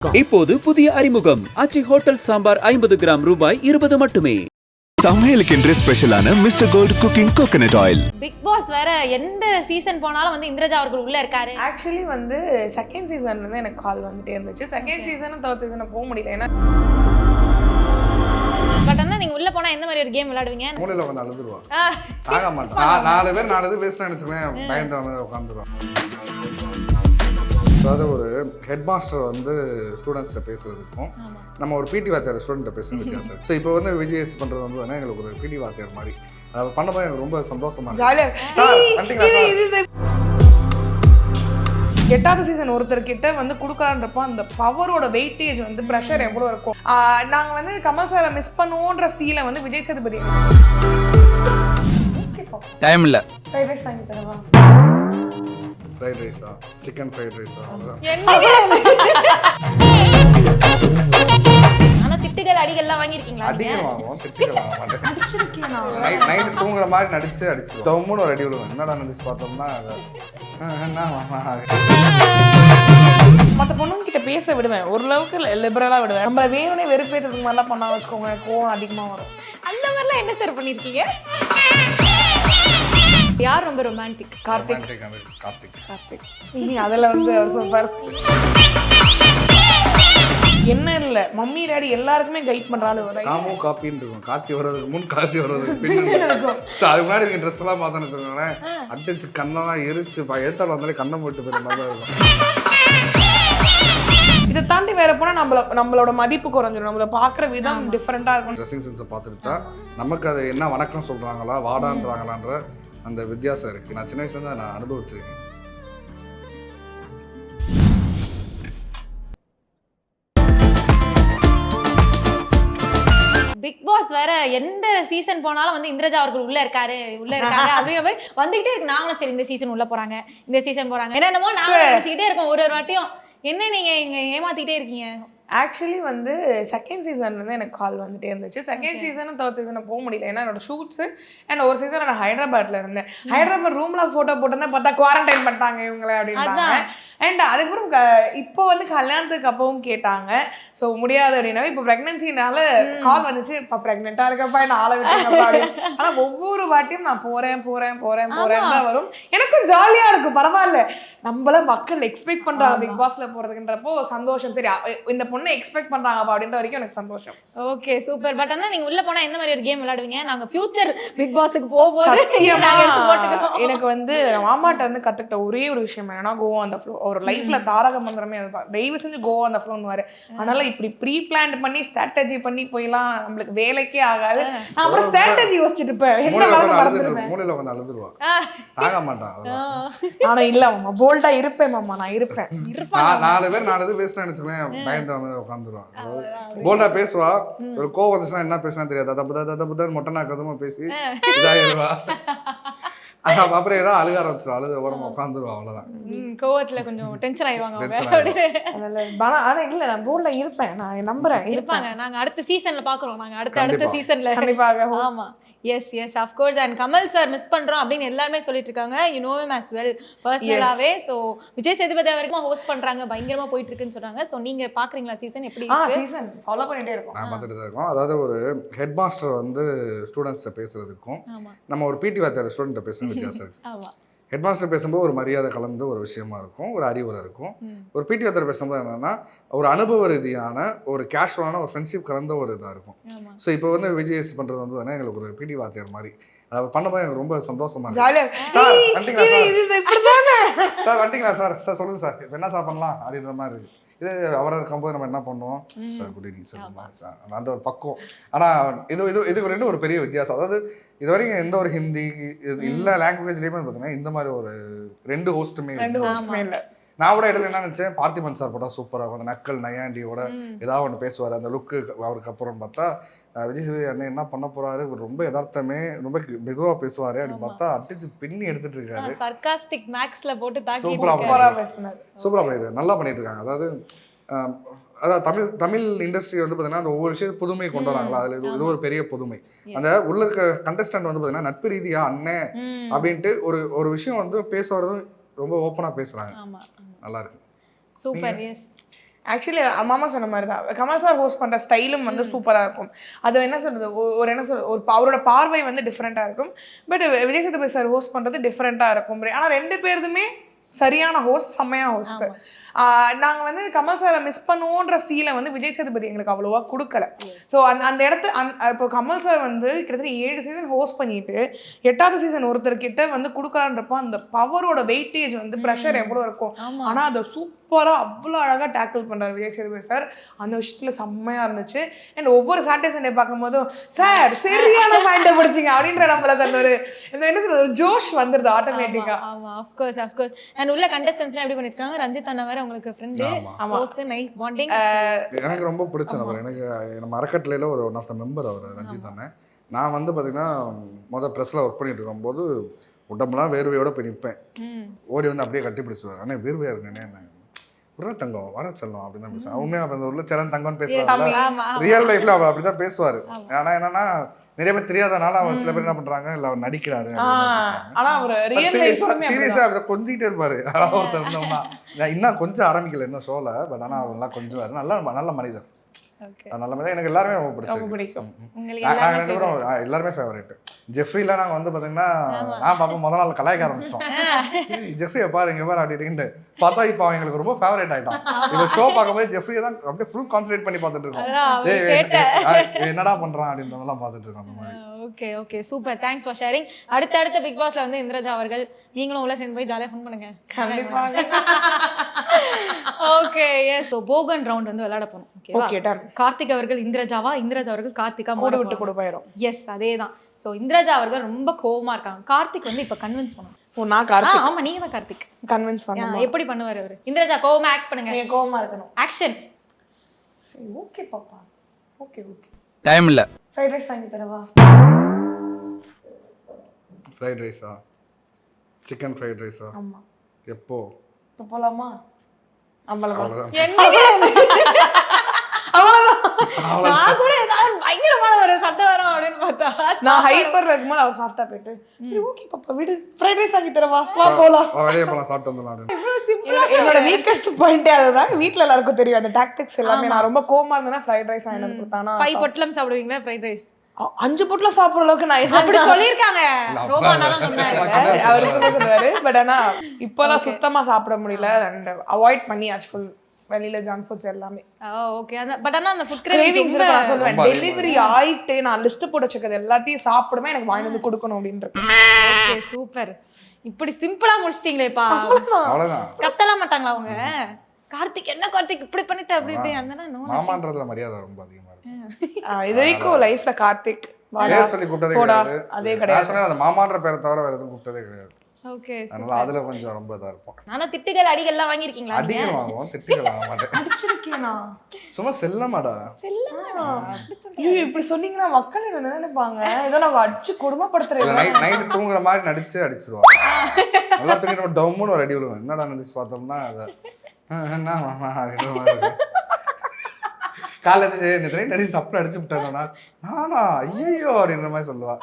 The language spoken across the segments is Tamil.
இப்போது புதிய அறிமுகம் ஆச்சி ஹோட்டல் சாம்பார் 50 கிராம் ரூபாய் 20 மட்டுமே. சமையலுக்கென்று ஸ்பெஷலான Mr Gold cooking coconut oil. Big Boss வேற எந்த சீசன் போனாலும் வந்து இந்திரஜா அவர்கள் உள்ள இருக்காரு. ஆக்சுவலி வந்து செகண்ட் சீசன்ல இருந்து எனக்கு கால் வந்துட்டே இருந்துச்சு. செகண்ட் சீசனும் தேர்ட் சீசனும் போக முடியல. ஏன்னா பட் ஆனா நீங்க உள்ள போனா எந்த மாதிரி ஒரு கேம் விளையாடுவீங்க? மூலையில வந்து அழுதுருவான். ஆக மாட்டான். நாலு பேர் பேசுறேன்னு நினைச்சுக்கேன், பயந்து உட்காந்துருவான். அதாவது ஒரு ஹெட் மாஸ்டர் வந்து ஸ்டூடெண்ட்ஸ்கிட்ட பேசுறதுக்கும் நம்ம ஒரு பிடி வாத்தியார் ஸ்டூடெண்ட்டை பேசுறது வித்தியாசம். ஸோ இப்போ வந்து விஜிஎஸ் பண்ணுறது வந்து எங்களுக்கு ஒரு பிடி வாத்தியார் மாதிரி அதை பண்ணும்போது எனக்கு ரொம்ப சந்தோஷமா இருக்கு. எட்டாவது சீசன் ஒருத்தர் கிட்ட வந்து கொடுக்கலான்றப்போ அந்த பவரோட வெயிட்டேஜ் வந்து ப்ரெஷர் எவ்வளோ இருக்கும். நாங்கள் வந்து கமல் சாரை மிஸ் பண்ணுவோன்ற ஃபீலை வந்து விஜய் சேதுபதி டைம் இல்லை ஃப்ரைட் ரைஸ் வாங்கி தரவா, ஃப்ரைட் ரைஸா, சிக்கன் ஃப்ரைட் ரைஸா, ஆனா திட்டுகள் அடிகள்லாம் வாங்கியிருக்கீங்களா? அடிகள் வாங்குவோம், திட்டுகள் வாங்க மாட்டேன். நைட்டு தூங்குற மாதிரி அடிச்சு தொம்முன்னு ஒரு அடி விடுவேன். என்னடா நினைச்சு பார்த்தோம்னா மற்ற பொண்ணுங்க கிட்ட பேச விடுவேன், ஓரளவுக்கு லிபரலாக விடுவேன். நம்மள வேணும்னே வெறுப்பேற்றதுக்கு மாதிரிலாம் பண்ணா வச்சுக்கோங்க, கோவம் அதிகமாக வரும். அந்த மாதிரிலாம் என்ன சார் பண்ணிருக்கீங்க? யார் ரொம்ப ரொமான்டிக்? கார்த்திக். கார்த்திக் அதில் வந்து அவர் சொல்வார். என்ன இல்லை, மம்மி டாடி எல்லாருக்குமே கைட் பண்றாரு. காமும் காப்பின்னு இருக்கும். கார்த்தி வர்றதுக்கு முன், கார்த்தி வர்றதுக்கு பின் இருக்கும். ஸோ அது முன்னாடி இருக்க ட்ரெஸ் எல்லாம் பார்த்தோன்னு வச்சுக்கோங்களேன், அடிச்சு கண்ணெல்லாம் எரிச்சு எத்தாலும் வந்தாலே கண்ணை போட்டு போயிற மாதிரி தான் இருக்கும். இதை தாண்டி வேற போனா நம்மளோட மதிப்பு குறைஞ்சிடும், நம்மள பாக்குற விதம் டிஃப்ரெண்டா இருக்கும். ட்ரெஸ்ஸிங் சென்ஸை பார்த்துட்டு தான் நமக்கு அது என்ன வணக்கம் சொல்றாங்களா வாடான்றாங்களான்ற அந்த வித்தியாசம் இருக்கு. நான் சின்ன வயசுல இருந்து நான் அனுபவிச்சிருக்கேன். பிக் பாஸ் வேற எந்த சீசன் போனாலும் வந்து இந்திரஜா அவர்கள் உள்ள இருக்காரு அப்படிங்கிற மாதிரி வந்துகிட்டே இருக்கு. நாங்களும் சரி இந்த சீசன் உள்ள போறாங்க, இந்த சீசன் போறாங்க, என்னென்னமோ நாங்க நினைச்சுக்கிட்டே இருக்கோம். ஒரு வாட்டியும் என்ன நீங்க இங்க ஏமாத்திட்டே இருக்கீங்க? ஆக்சுவலி வந்து செகண்ட் சீசன்லேருந்து எனக்கு கால் வந்துட்டே இருந்துச்சு. செகண்ட் சீசனும் தேர்ட் சீசனும் போக முடியல. ஏன்னா என்னோட ஷூட்ஸு அண்ட் ஒரு சீசன் நான் ஹைதராபாத்தில் இருந்தேன். ஹைதராபாத் ரூமில் ஃபோட்டோ போட்டிருந்தேன், பார்த்தா குவாரண்டைன் பண்ணிட்டாங்க இவங்களே அப்படின்னாங்க. அண்ட் அதுக்கப்புறம் இப்போ வந்து கல்யாணத்துக்கு அப்பவும் கேட்டாங்க. ஸோ முடியாது அப்படின்னாவே இப்போ ப்ரெக்னன்சினால கால் வந்துச்சு, இப்போ ப்ரெக்னெண்ட்டாக இருக்கப்பா என்ன ஆளை விட்டுருங்கப்பா அப்படின்னு. ஆனால் ஒவ்வொரு வாட்டியும் நான் போகிறேன் தான் வரும். எனக்கும் ஜாலியாக இருக்கும். பரவாயில்ல, நம்மள மக்கள் எக்ஸ்பெக்ட் பண்ணுறாங்க பிக் பாஸில் போகிறதுக்குன்றப்போ சந்தோஷம். சரி, இந்த பொண்ணை எக்ஸ்பெக்ட் பண்றாங்க அப்படின்ற வரைக்கும் எனக்கு சந்தோஷம். Okay, super. பட் ஆனா நீங்க உள்ள போனா எந்த மாதிரி ஒரு கேம் விளையாடுவீங்க? நாங்க ஃபியூச்சர் பிக் பாஸ்க்கு போகும்போது எனக்கு வந்து மாமாட்ட இருந்து கத்துக்கிட்ட ஒரே ஒரு விஷயம் என்னன்னா, கோ ஆன் தி ஃப்ளோ. ஒரு லைஃப்ல தாரக மந்திரமே அதுதான், தயவு செஞ்சு கோ ஆன் தி ஃப்ளோன்னு வாரு. அதனால இப்படி ப்ரீ பிளான் பண்ணி ஸ்ட்ராட்டஜி பண்ணி போயெல்லாம் நம்மளுக்கு வேலைக்கே ஆகாது. நான் அப்புறம் ஸ்ட்ராட்டஜி யோசிச்சுட்டு இருப்பேன், மூலையில வந்து அழுதுருவான், ஆக மாட்டான். ஆனா இல்ல மாமா, போல்டா இருப்பேன் மாமா, நான் இருப்பேன். நாலு பேர் பேசுறேன்னு நினைச்சுக்கேன், பயந்து உட்காந்துருவான். போல்டா பேசுவா, ஒரு கோவம் வந்துச்சுன்னா என்ன பேசுனா தெரியாது, தப்பு மொட்டனா கதமா பேசி இதாயிருவா. அப்புறம் ஏதாவது அழுக ஆரம்பிச்சிடும், அழுது ஓரமா உட்காந்துருவா, அவ்வளவுதான். கோவத்துல கொஞ்சம் டென்ஷன் ஆயிடுவாங்க. ஆனா இல்ல, நான் போல்டா இருப்பேன், நான் நம்புறேன் இருப்பாங்க. நாங்க அடுத்த சீசன்ல பாக்குறோம், நாங்க அடுத்த சீசன்ல கண்டிப்பாக. ஆமா, yes of course. And Kamal sir miss பண்றோம் அப்படின்னு எல்லாருமே சொல்லிட்டு இருக்காங்க. You know him as well பர்சனலாவே. சோ விஜய் சேதுபதி வரைக்கும் ஹோஸ்ட் பண்றாங்க, பயங்கரமா போயிட்டு இருக்குன்னு சொல்றாங்க. சோ நீங்க பாக்குறீங்களா சீசன் எப்படி இருக்கு? சீசன் ஃபாலோ பண்ணிட்டே இருக்கோம், நான் பார்த்துட்டு தான் இருக்கோம். அதாவது ஒரு ஹெட் மாஸ்டர் வந்து ஸ்டூடெண்ட்ஸ்கிட்ட பேசுறதுக்கும் நம்ம ஒரு பிடி வாத்தியார் ஸ்டூடெண்ட்டை பேசுறது வித்தியாசம் இருக்கு. ஆமா, ஹெட் மாஸ்டர் பேசும்போது ஒரு மரியாதை கலந்து ஒரு விஷயமா இருக்கும், ஒரு அறிவுரை இருக்கும். ஒரு பிடி வாத்தியார் பேசும்போது என்னன்னா ஒரு அனுபவ ரீதியான ஒரு கேஷுவலான ஒரு ஃப்ரெண்ட்ஷிப் கலந்த ஒரு இதாக இருக்கும். ஸோ இப்போ வந்து விஜிஎஸ் பண்ணுறது வந்து எங்களுக்கு ஒரு பிடி வாத்தியார் மாதிரி அதை பண்ணும்போது எனக்கு ரொம்ப சந்தோஷமா இருக்கு. சார் வந்துட்டீங்களா சார் சொல்லுங்க சார், இப்போ என்ன சார் பண்ணலாம் அப்படின்ற மாதிரி இருக்கு. இது அவராக இருக்கும்போது நம்ம என்ன பண்ணுவோம், சார் குட் ஈவினிங் சார், அந்த ஒரு பக்கம். ஆனால் இது ரெண்டும் ஒரு பெரிய வித்தியாசம். அதாவது இது வரைக்கும் எந்த ஒரு ஹிந்தி எல்லா லாங்குவேஜ்லேயுமே பார்த்தீங்கன்னா இந்த மாதிரி ஒரு ரெண்டு ஹோஸ்ட்டுமே இல்லை. நான் கூட இடையில என்ன நினச்சேன், பார்த்திபன் சார் போட்டால் சூப்பராக அந்த நக்கல் நையாண்டியோட ஏதாவது ஒன்று பேசுவார், அந்த லுக்கு அவருக்கு அப்புறம் பார்த்தா விஜய் சேதுபதி அண்ணன் என்ன பண்ண போறாரு, ரொம்ப யதார்த்தமே ரொம்ப மெதுவாக பேசுவார் அப்படின்னு பார்த்தா அடிச்சு பின்னி எடுத்துட்டு இருக்காரு. சர்காஸ்டிக் மேக்ஸ்ல போட்டு தாக்கி சூப்பராக பண்ணிட்டு நல்லா பண்ணிட்டு இருக்காங்க. அதாவது தமிழ் இண்டஸ்ட்ரி வந்து பார்த்தீங்கன்னா அந்த ஒவ்வொரு விஷயம் புதுமை கொண்டு வராங்களா, அதில் இது ஒரு பெரிய புதுமை. அந்த உள்ள இருக்க கண்டஸ்டன்ட் வந்து பார்த்தீங்கன்னா நட்பு ரீதியா அண்ணன் அப்படின்ட்டு ஒரு விஷயம் வந்து பேச வரதும் ரொம்ப ஓப்பனாக பேசுறாங்க, நல்லா இருக்கு. சூப்பர். எஸ் ஆக்சுவலி மாமா சொன்ன மாதிரி தான் கமல் சார் ஹோஸ்ட் பண்ணுற ஸ்டைலும் வந்து சூப்பராக இருக்கும். அது என்ன சொல்கிறது, ஒரு அவரோட பார்வை வந்து டிஃப்ரெண்ட்டாக இருக்கும். But Vijay Sethupathi sir host பண்ணுறது டிஃப்ரெண்ட்டாக இருக்கும். ஆனால் 2 பேருதுமே சரியான ஹோஸ்ட், செம்மையாக ஹோஸ்ட். நாங்கள் வந்து கமல் சாரை மிஸ் பண்ணுவோன்ற ஃபீலை வந்து விஜய் சேதுபதி எங்களுக்கு அவ்வளோவா கொடுக்கல. ஸோ அந்த இடத்து இப்போ கமல் சார் வந்து கிட்டத்தட்ட 7 சீசன் ஹோஸ்ட் பண்ணிட்டு 8வது சீசன் ஒருத்தர்கிட்ட வந்து கொடுக்கலான்றப்போ அந்த பவரோட வெயிட்டேஜ் வந்து ப்ரெஷர் எவ்வளோ இருக்கும். ஆனால் அதை சூப்பராக அவ்வளோ அழகாக டேக்கிள் பண்ணுறாரு விஜய் சேதுபதி சார். அந்த விஷயத்தில் செம்மையாக இருந்துச்சு. அண்ட் ஒவ்வொரு சாட்டர்டே சண்டே பார்க்கும்போதும் சார் சரியான மைண்டை பிடிச்சிங்க அப்படின்ற நம்மளுக்கு அந்த ஒரு என்ன சொல்றது ஒரு ஜோஷ் வந்துடுது ஆட்டோமேட்டிக்காக. ஆமா அஃப்கோர்ஸ் அண்ட் உள்ள கண்டஸ்டன்ஸ்லாம் எப்படி பண்ணிருக்காங்க. ரஞ்சித் அண்ணா வேற உங்களுக்கு ஃப்ரெண்டு, க்ளோஸ் நைஸ் பாண்டிங். எனக்கு ரொம்ப பிடிச்ச நபர். எனக்கு நம்ம அறக்கட்டளையில் ஒரு ஒன் ஆஃப் த மெம்பர் அவர் ரஞ்சித் அண்ணன். நான் வந்து பார்த்தீங்கன்னா ப்ரெஸ்ஸில் ஒர்க் பண்ணிட்டு இருக்கும்போது உடம்புலாம் வேர்வையோட போய் நிற்பேன். ஓடி வந்து அப்படியே கட்டி பிடிச்சுவார். ஆனால் வேர்வையாக இருக்குன்னு என்ன உடனே தங்கம் வர செல்லும் அப்படின்னு பேசுவேன். உண்மையாக அந்த ஊரில் செல்லன் தங்கம்னு பேசுவாங்க. ரியல் லைஃப்ல அவர் அப்படிதான் பேசுவார். ஆனால் என்னன்னா நிறைய பேர் தெரியாதனால அவர் சில பேர் என்ன பண்றாங்க, இல்லை அவர் நடிக்கிறாரு. ஆனா அவர் சீரியஸா அப்படி கொஞ்சிக்கிட்டே இருப்பாரு. அதாவது ஒருத்தர் இருந்தோம்னா இன்னும் கொஞ்சம் ஆரம்பிக்கல இன்னும் ஷோல. பட் ஆனால் அவர் எல்லாம் கொஞ்சம் நல்ல மனிதர். நல்ல மாதிரி எனக்கு எல்லாருமே ரொம்ப பிடிக்கும். நாங்கள் 2 பேரும் எல்லாருமே ஃபேவரேட். ஜெஃப்ரிலாம் நாங்கள் வந்து பார்த்தீங்கன்னா நான் பார்ப்போம் முதல் நாள் கலாய்க்க ஆரம்பிச்சிட்டோம். ஜெஃப்ரியை பாரு இங்கே பாரு அப்படின்ட்டு பார்த்தா இப்போ எங்களுக்கு ரொம்ப ஃபேவரேட் ஆகிட்டான். இப்போ ஷோ பார்க்கும்போது ஜெஃப்ரியை தான் அப்படியே ஃபுல் கான்சன்ட்ரேட் பண்ணி பார்த்துட்டு இருக்கோம். என்னடா பண்ணுறான் அப்படின்றதெல்லாம் பார்த்துட்டு இருக்கோம் அந்த மாதிரி. Okay super, thanks for sharing. அடுத்த பிக் பாஸ்ல வந்து இந்திரஜா அவர்கள் நீங்களும் உள்ள சேர்ந்து போய் ஜாலியாக ஃபன் பண்ணுங்க. Okay yes. So Bogan round வந்து விளையாட போனோம். ஓகே கார்த்திக் அவர்கள் இந்திரஜாவா, இந்திரஜா அவர்கள் கார்த்திகா கூட விட்டு கூட போயிடும். எஸ் அதே தான். ஸோ இந்திரஜா அவர்கள் ரொம்ப கோவமா இருக்காங்க. கார்த்திக் வந்து இப்போ கன்வின்ஸ் பண்ணணும். நான் கார்த்திக். ஆமா நீங்க தான் கார்த்திக் கன்வின்ஸ் பண்ணணும். எப்படி பண்ணுவாரு அவரு? இந்திரஜா கோவமா ஆக்ட் பண்ணுங்க. நீங்க கோவமா இருக்கணும். ஆக்ஷன். ஓகே பாப்பா. ஓகே டைம் இல்ல. ஃப்ரைட் ரைஸ் வாங்கி தரவா? ஃப்ரைட் ரைஸா? சிக்கன் ஃப்ரைட் ரைஸா? ஆமா. எப்போ போலாமா? அவ்வளவுதான். நான் கூட ஏதாவது பயங்கரமான ஒரு சத்தம் வரும் அப்படின்னு பார்த்தா நான் ஹைப்பர்ல இருக்கும்போது அவர் சாஃப்டா போயிட்டு சரி ஓகே பாப்பா விடு ஃப்ரைட் ரைஸ் வாங்கி தரவா வா போலாம் வெளியே போலாம் சாப்பிட்டு வந்துடலாம். என்னோட வீக்கஸ்ட் பாயிண்டே அதுதான். வீட்ல எல்லாருக்கும் தெரியும் அந்த டாக்டிக்ஸ் எல்லாமே. நான் ரொம்ப கோவமா இருந்தேன்னா ஃப்ரைட் ரைஸ் வாங்கி வந்து கொடுத்தானா 5 பொட்டலம் சாப்பிடுவீங்களா ஃப்ரைட் ரைஸ்? 5 பொட்டலம் சாப்பிடுற அளவுக்கு நான் அப்படி சொல்லிருக்காங்க. ரோமா அண்ணா தான் சொன்னாரு. அவர் சொல்லுவாரு. பட் ஆனா இப்போலாம் சுத்தமா சாப்பிட முடியல. அண்ட் அவாய்ட் பண்ணி ஃபுல் வெளியில ஜங்க் ஃபுட்ஸ் எல்லாமே. ஓகே பட் ஆனா அந்த ஃபுட் கிரேவிங்ஸ் நான் சொல்லுவேன். டெலிவரி ஆயிட்டு நான் லிஸ்ட் போட்டு வச்சிருக்கிறது எல்லாத்தையும் சாப்பிடுமே எனக்கு வாங்கி வந்து கொடுக்கணும் அப்படின்றது. Okay super. இப்படி சிம்பிளா முடிச்சிட்டீங்களேப்பா. அவ்வளவுதான். கத்தலாம் மாட்டாங்களா அவங்க? கார்த்திக் என்ன கார்த்திக் இப்படி பண்ணிட்ட அப்படி இப்படி அந்த மாமான்றதுல மரியாதை ரொம்ப அதிகமா இருக்கு. இது வரைக்கும் லைஃப்ல கார்த்திக் வாடா சொல்லி கூப்பிட்டதே கிடையாது. அதே கிடையாது. அந்த மாமான்ற பேரை தவிர வேற எதுவும் கூப்பிட்டதே கிடையாது. ஓகே அதனால அதுல கொஞ்சம் ரொம்ப இதா இருப்போம். ஆனா திட்டுகள் அடிகள்லாம் வாங்கிருக்கீங்களா? அடிகள் வாங்குவோம், திட்டுகள் வாங்க மாட்டேன். அடிச்சிருக்கேனா? சும்மா செல்லமாடா. செல்லமா? ஐயோ இப்படி சொன்னீங்கன்னா மக்கள் என்ன நினைப்பாங்க? ஏதோ நான் அடிச்சு கொடுமைப்படுத்துறேன். நைட் தூங்குற மாதிரி நடிச்சு அடிச்சிருவாங்க. நல்லா தூங்கி நம்ம டவுன்னு ஒரு அடி விழுவோம். என்னடா நினைச்சு பார்த்தோம்னா அதை என்ன மாமா அப்படின்ற மாதிரி காலேஜ் நடிச்சு சப்பளை அடிச்சு விட்டானா நானா ஐயோ அப்படின்ற மாதிரி சொல்லுவா.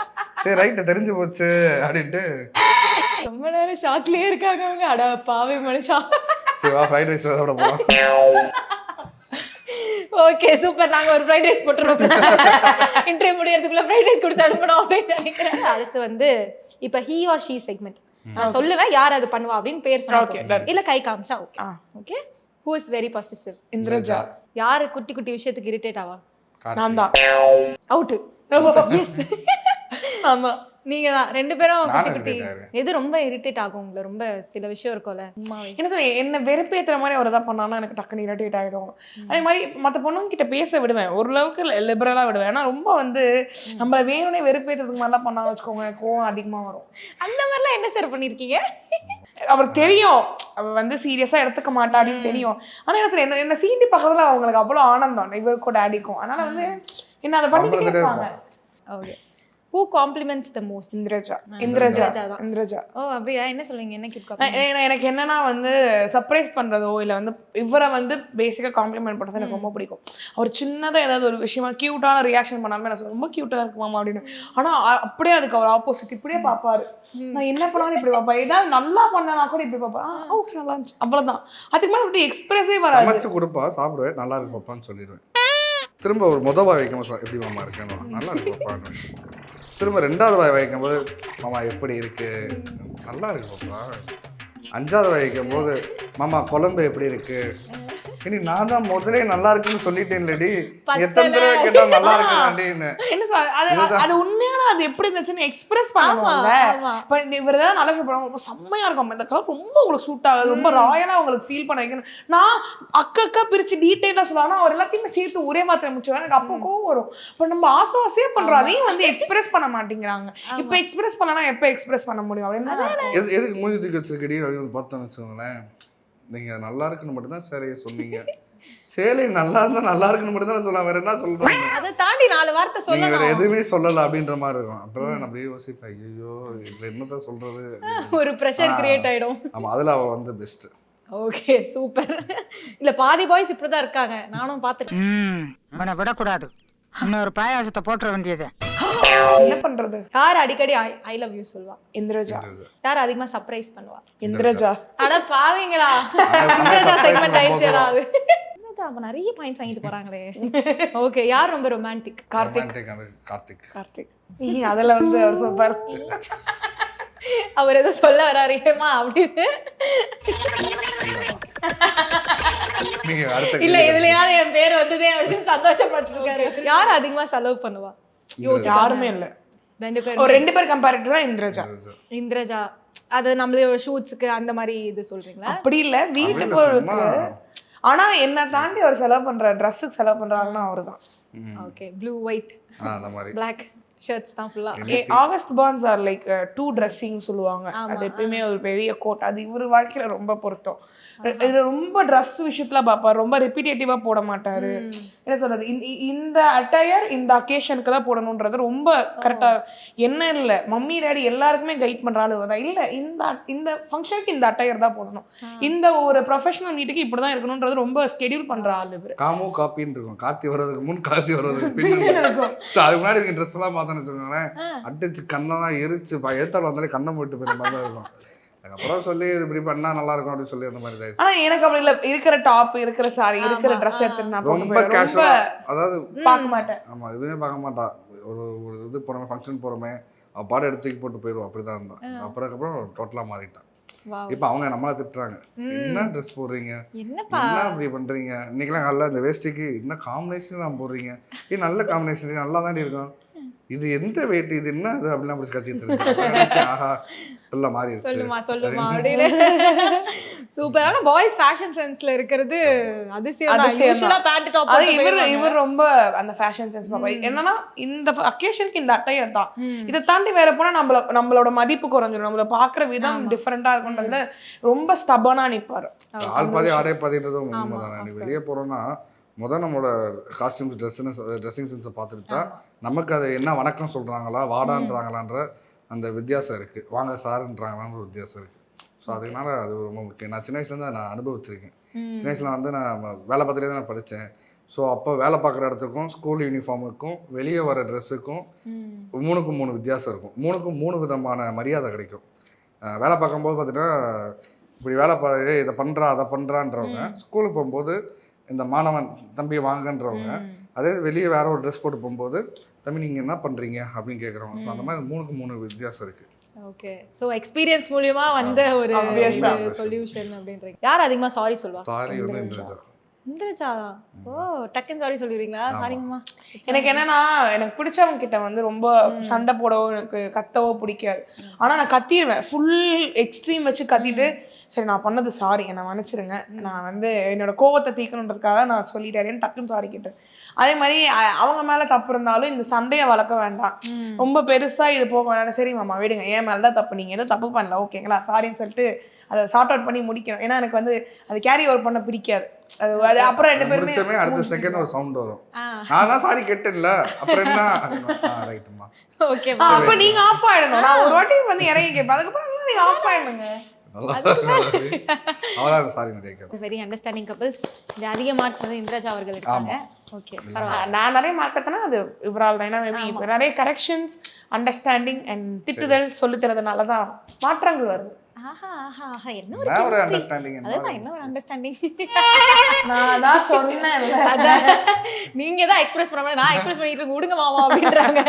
சரி ரைட்டு தெரிஞ்சு போச்சு அப்படின்ட்டு ரொம்ப நேரம் ஷாக்லயே இருக்காங்க அவங்க. அட பாவி மனுஷா. சிவா ஃப்ரைட் ரைஸ் சாப்பிட போலாம். Okay super. நாங்க ஒரு ஃப்ரைட் ரைஸ் போட்டுறோம். இன்டர்வியூ முடியறதுக்குள்ள ஃப்ரைட் ரைஸ் கொடுத்து அனுப்பணும் அப்படின்னு நினைக்கிறேன். அடுத்து வந்து இப்ப ஹி ஆர் ஷீ செக்மெண்ட். நான் சொல்லுவேன் யார் அது பண்ணுவா அப்படின்னு பேர் சொன்னா இல்ல கை காமிச்சா okay. Okay who is very positive? Indraja. யாரு குட்டி குட்டி விஷயத்துக்கு இரிட்டேட் ஆவா? நான் தான். அவுட். எஸ் ஆமா நீங்க தான். 2 பேரும் குட்டி குட்டி. எது ரொம்ப இரிட்டேட் ஆகும் உங்களை? ரொம்ப சில விஷயம் இருக்கும்ல. என்ன சொல்ல என்ன வெறுப்பேத்துற மாதிரி அவர் தான் பண்ணானா எனக்கு டக்குன்னு இரிட்டேட் ஆகிடும். அதே மாதிரி மற்ற பொண்ணுங்க கிட்ட பேச விடுவேன், ஓரளவுக்கு லிபரலாக விடுவேன். ஆனால் ரொம்ப வந்து நம்மளை வேணும்னே வெறுப்பேற்றுறதுக்கு மாதிரிலாம் பண்ணாலும் வச்சுக்கோங்க கோவம் அதிகமாக வரும். அந்த மாதிரிலாம் என்ன சார் பண்ணியிருக்கீங்க? அவருக்கு தெரியும் அவள் வந்து சீரியஸாக எடுத்துக்க மாட்டா அப்படின்னு தெரியும். ஆனால் என்ன சொல்ல என்ன சீண்டி பக்கத்தில் அவங்களுக்கு அவ்வளோ ஆனந்தம் இவருக்கும் டேடிக்கும். அதனால வந்து என்ன அதை பண்ணிக்கிட்டே இருப்பாங்க. Okay Who compliments the most? Indraja Indraja தான். இந்திரஜா ஓ அப்படியா, என்ன சொல்வீங்க, என்ன கியூட் காம்ப்ளிமெண்ட்? எனக்கு என்னன்னா வந்து சர்ப்ரைஸ் பண்றதோ இல்ல வந்து இவரை வந்து பேசிக்கா காம்ப்ளிமெண்ட் பண்றது எனக்கு ரொம்ப பிடிக்கும். அவர் சின்னதா ஏதாவது ஒரு விஷயமா கியூட்டான ரியாக்ஷன் பண்ணாலுமே நான் சொல்லுவேன் ரொம்ப கியூட்டா இருக்கு மாமா அப்படின்னு. ஆனா அப்படியே அதுக்கு அவர் ஆப்போசிட் இப்படியே பாப்பாரு. நான் என்ன பண்ணாலும் இப்படி பாப்பா, ஏதாவது நல்லா பண்ணனா கூட இப்படி பாப்பா, ஓகே நல்லா இருந்துச்சு அவ்வளவுதான். அதுக்கு மேல இப்படி எக்ஸ்பிரஸே வராது. சமைச்சு கொடுப்பா, சாப்பிடுவேன், நல்லா இருக்கு பாப்பான்னு சொல்லிடுவேன். திரும்ப ஒரு வாய் வைக்கும்போது எப்படி மாமா இருக்கேன், நல்லா இருக்கு பாப்பான்னு. திரும்ப 2வது வாய் வைக்கும்போது மாமா எப்படி இருக்கு, நல்லா இருக்கு பாப்பா. 5வது வாய் வைக்கும்போது மாமா குழம்பு எப்படி இருக்கு. இனி நான் தான் முதலே நல்லா இருக்குன்னு சொல்லிட்டேன் இல்லடி, எத்தனை தடவை கேட்டா நல்லா இருக்குன்னு. என்ன அது உண்மையான அது எப்படி இருந்துச்சுன்னு எக்ஸ்பிரஸ் பண்ணுவாங்க. இப்போ இவர் ஏதாவது நல்லா சொல்லுவாங்க, ரொம்ப செம்மையா இருக்கும் இந்த கலர், ரொம்ப உங்களுக்கு சூட் ஆகுது, ரொம்ப ராயலா உங்களுக்கு ஃபீல் பண்ண வைக்கணும். நான் அக்கா பிரிச்சு டீட்டெயிலாக சொல்லுவாங்க, அவர் எல்லாத்தையுமே சேர்த்து ஒரே மாத்திரை முடிச்சுருவாங்க. எனக்கு அப்போ கோவம் வரும். இப்போ நம்ம ஆசையா பண்றோம், அதையும் வந்து எக்ஸ்பிரஸ் பண்ண மாட்டேங்கிறாங்க. இப்போ எக்ஸ்பிரஸ் பண்ணனா எப்போ எக்ஸ்பிரஸ் பண்ண முடியும் அப்படின்னு. எதுக்கு மூஞ்சி தூக்கி வச்சிருக்கடி அப்படின்னு பார்த்தோன்னு வச்சுக்கோங்களேன். நீங்க நல்லா இருக்குன்னு மட்டும் தான் சேலையை சொன்னீங்க, சேலை நல்லா இருந்தா நல்லா இருக்குன்னு மட்டும் தான் சொல்லலாம், வேற என்ன சொல்றாங்க, அதை தாண்டி 4 வார்த்தை நீங்க சொல்லணும். வேற எதுவுமே சொல்லல அப்படின்ற மாதிரி இருக்கும். அப்புறம் நான் அப்படியே யோசிப்பேன், ஐயோ இதுல என்னதான் சொல்றது, ஒரு பிரஷர் கிரியேட் ஆயிடும். ஆமா அதுல அவ வந்து பெஸ்ட். Okay super. இல்ல பாதி பாய்ஸ் இப்படிதான் இருக்காங்க, நானும் பாத்துட்டேன். அவனை விடக்கூடாது, இன்னொரு பாயாசத்தை போட்டுற வேண்டியது. என்ன பண்றது? யார் அடிக்கடி ஐ லவ் யூ சொல்வா? இந்திரஜா. யார் அதிகமா சர்ப்ரைஸ் பண்ணுவா? இந்திரஜா. அட பாவீங்களா, இந்திரஜா செக்மெண்ட் ஆயிடுச்சுடா அது. இந்திரஜா அப்ப நிறைய பாயிண்ட்ஸ் வாங்கிட்டு போறாங்களே. ஓகே, யார் ரொம்ப ரொமான்டிக்? கார்த்திக். கார்த்திக் அதுல வந்து அவர் சூப்பர். அவர் ஏதோ சொல்ல வராரு ஏமா அப்படின்னு. இல்ல இதுலயாவது என் பேர் வந்ததே அப்படின்னு சந்தோஷப்பட்டு இருக்காரு. யார் அதிகமா செலவு பண்ணுவா? யாருமே இல்ல, 2 பேர். ஒரு 2 பேர் கம்பேரிட்டிவா இந்திரஜா. இந்திரஜா அது நம்மளோட ஷூட்ஸ்க்கு அந்த மாதிரி இது சொல்றீங்களா? அப்படி இல்ல, வீட்டு பொருளுக்கு. ஆனா என்ன தாண்டி அவர் செலவு பண்ற ட்ரெஸ்ஸுக்கு செலவு பண்றாருன்னா அவர்தான். ஓகே, ப்ளூ ஒயிட் அந்த மாதிரி பிளாக் ஷர்ட்ஸ் தான் ஃபுல்லா. ஆகஸ்ட் பான்ஸ் ஆர் லைக் 2 ட்ரெஸ்ஸிங் சொல்லுவாங்க. அது எப்பயுமே ஒரு பெரிய கோட், அது இவர் வாழ்க்கையில ரொம்ப பொருத்தம். இது ரொம்ப ட்ரெஸ் விஷயத்துல பாப்பாரு, ரொம்ப ரெப்பிடேட்டிவா போட மாட்டாரு. என்ன சொல்றது, இந்த அட்டையர் இந்த அக்கேஷனுக்கு தான் போடணும்ன்றது ரொம்ப கரெக்டா. என்ன இல்ல மம்மி டேடி எல்லாருக்குமே கைட் பண்ற ஆளு தான் இல்ல, இந்த ஃபங்க்ஷனுக்கு இந்த அட்டையர் தான் போடணும், இந்த ஒரு ப்ரொஃபஷனல் மீட்டுக்கு இப்படிதான் இருக்கணும்ன்றது ரொம்ப ஸ்கெடியூல் பண்ற ஆளு இவரு. காமோ காப்பின்னு இருக்கும், கார்த்தி வர்றதுக்கு முன் கார்த்தி வர்றதுக்கு பின் இருக்கும். அதுக்கு முன்னாடி இருக்க ட்ரெஸ் எல்லாம் பார்த்தோன்னு வச்சுக்கோங்களேன், அடிச்சு கண்ணெல்லாம் எரிச்சு ஏத்தாள் வந்தாலே கண்ணை போயிட்டு போயிற மாதிரி தான் இருக்கும். அதுக்கப்புறம் சொல்லி இப்படி பண்ணா நல்லா இருக்கும் அப்படின்னு சொல்லி அந்த மாதிரி தான். ஆனா எனக்கு அப்படி இல்ல, இருக்கிற டாப் இருக்கிற சாரி இருக்கிற ட்ரெஸ் எடுத்து நான் ரொம்ப கேஷுவலா, அதாவது பார்க்க மாட்டேன். ஆமா எதுவுமே பார்க்க மாட்டா. ஒரு இது போறோமே, ஃபங்க்ஷன் போறோமே, அவ பாடம் எடுத்துக்கி போட்டு போயிடுவோம், அப்படிதான் இருந்தான். அப்புறம் டோட்டலா மாறிட்டான். இப்ப அவங்க நம்மள திட்டுறாங்க, என்ன ட்ரெஸ் போடுறீங்க, என்ன அப்படி பண்றீங்க, இன்னைக்கெல்லாம் நல்லா இந்த வேஷ்டிக்கு என்ன காம்பினேஷன் தான் போடுறீங்க, இது நல்ல காம்பினேஷன் நல்லா தான் இருக்கும், இது எந்த வெயிட், இது என்ன அது அப்படிலாம் அப்படி கத்திட்டு ஆஹா எல்லாம் மாறிடுச்சு. சொல்லுமா அப்படின்னு. சூப்பரான பாய்ஸ் ஃபேஷன் சென்ஸ்ல இருக்கிறது அதிசயம் தான். யூசுவலா பேண்ட் டாப் அது இவர் ரொம்ப அந்த ஃபேஷன் சென்ஸ் பாப்பா. என்னன்னா இந்த அக்கேஷனுக்கு இந்த அட்டையர் தான், இதை தாண்டி வேற போனா நம்மளோட மதிப்பு குறைஞ்சிடும், நம்மள பாக்குற விதம் டிஃபரெண்டா இருக்கும்ன்றதுல ரொம்ப ஸ்டபனா நிப்பாரு. ஆள் பாதி ஆடை பாதின்றது உண்மைதான். நீ வெளியே போறோம்னா நம்மளோட காஸ்டியூம்ஸ் ட்ரெஸ்ஸிங் சென்ஸை பார்த்துட்டு தான் நமக்கு அது என்ன வணக்கம் சொல்றாங்களா வாடான்றாங்களான்ற அந்த வித்தியாசம் இருக்கு, வாங்க சாருன்றாங்களான்ற ஒரு வித்தியாசம் இருக்கு. ஸோ அதனால அது ரொம்ப முக்கியம். நான் சின்ன வயசுலேருந்து நான் அனுபவிச்சிருக்கேன். சின்ன வயசுல வந்து நான் வேலை பார்த்துட்டே தான் நான் படித்தேன். ஸோ அப்போ வேலை பார்க்குற இடத்துக்கும் ஸ்கூல் யூனிஃபார்முக்கும் வெளியே வர ட்ரெஸ்ஸுக்கும் 3க்கும் 3 வித்தியாசம் இருக்கும். 3க்கும் 3 விதமான மரியாதை கிடைக்கும். வேலை பார்க்கும்போது பார்த்தீங்கன்னா இப்படி வேலை இதை பண்ணுறா அதை பண்ணுறான்றவங்க, ஸ்கூலுக்கு போகும்போது இந்த மாணவன் தம்பி வாங்கன்றவங்க, அதே வெளியே வேற ஒரு ட்ரெஸ் போட்டு போகும்போது தம்பி நீங்கள் என்ன பண்ணுறீங்க அப்படின்னு கேட்குறவங்க. ஸோ அந்த மாதிரி 3க்கும் 3 வித்தியாசம் இருக்குது. ஓகே, ஸோ எக்ஸ்பீரியன்ஸ் மூலியமா வந்த ஒரு சொல்யூஷன் அப்படின்றீங்க. யார் அதிகமாக சாரி சொல்லுவா? சாரி வந்து இந்திரஜா. இந்திரஜா ஓ டக்குன்னு சாரி சொல்லிடுவீங்களா? சாரிங்கம்மா. எனக்கு என்னன்னா, எனக்கு பிடிச்சவங்க கிட்ட வந்து ரொம்ப சண்டை போடவோ எனக்கு கத்தவோ பிடிக்காது. ஆனால் நான் கத்திடுவேன், ஃபுல் எக்ஸ்ட்ரீம் வச்சு கத்திட்டு சரி நான் பண்ணது சாரி என்னை மன்னிச்சிருங்க, நான் வந்து என்னோட கோவத்தை தீக்கணுன்றதுக்காக நான் சொல்லிட்டேன் டக்குன்னு சாரி கேட்டேன். அதே மாதிரி அவங்க மேலே தப்பு இருந்தாலும் இந்த சண்டையை வளர்க்க வேண்டாம், ரொம்ப பெருசாக இது போக வேண்டாம். சரி மாமா விடுங்க, என் மேலே தான் தப்பு, நீங்கள் எதுவும் தப்பு பண்ணல ஓகேங்களா சாரின்னு சொல்லிட்டு அதை சார்ட் அவுட் பண்ணி முடிக்கணும். ஏன்னா எனக்கு வந்து அது கேரி ஓவர் பண்ண பிடிக்காது. அது அப்புறம் 2 பேருமே முடிச்சமே அடுத்த செகண்ட் ஒரு சவுண்ட் வரும். ஆ நான் தான் சாரி கேட்டேன்ல, அப்புறம் என்ன? ரைட்டுமா. ஓகே அப்ப நீங்க ஆஃப் ஆயிடணும். நான் ஒரு வாட்டி வந்து இறங்கி கேட்பேன், அதுக்கப்புறம் நீங்க ஆஃப் ஆயிடுங்க. அவரா சாரி நிறைய கேட்பேன். Very understanding couples. அதிக மார்க்ஸ் வந்து இந்திரஜா அவர்கள் இருக்காங்க. ஓகே நான் நிறைய மார்க் எடுத்தேன்னா அது இவரால் தான். ஏன்னா மேபி நிறைய கரெக்ஷன்ஸ், அண்டர்ஸ்டாண்டிங் அண்ட் திட்டுதல் சொல்லி தரதுனால தான் மாற்றங்கள் வருது. ஆஹா ஆஹா ஆஹா என்ன ஒரு ஒரு அண்டர்ஸ்டாண்டிங். அதான் என்ன ஒரு அண்டர்ஸ்டாண்டிங். நான் தான் சொன்னேன், நீங்க தான் எக்ஸ்பிரஸ் பண்ண, நான் எக்ஸ்பிரஸ் பண்ணிட்டு விடுங்க மாமா அப்படின்றாங்க.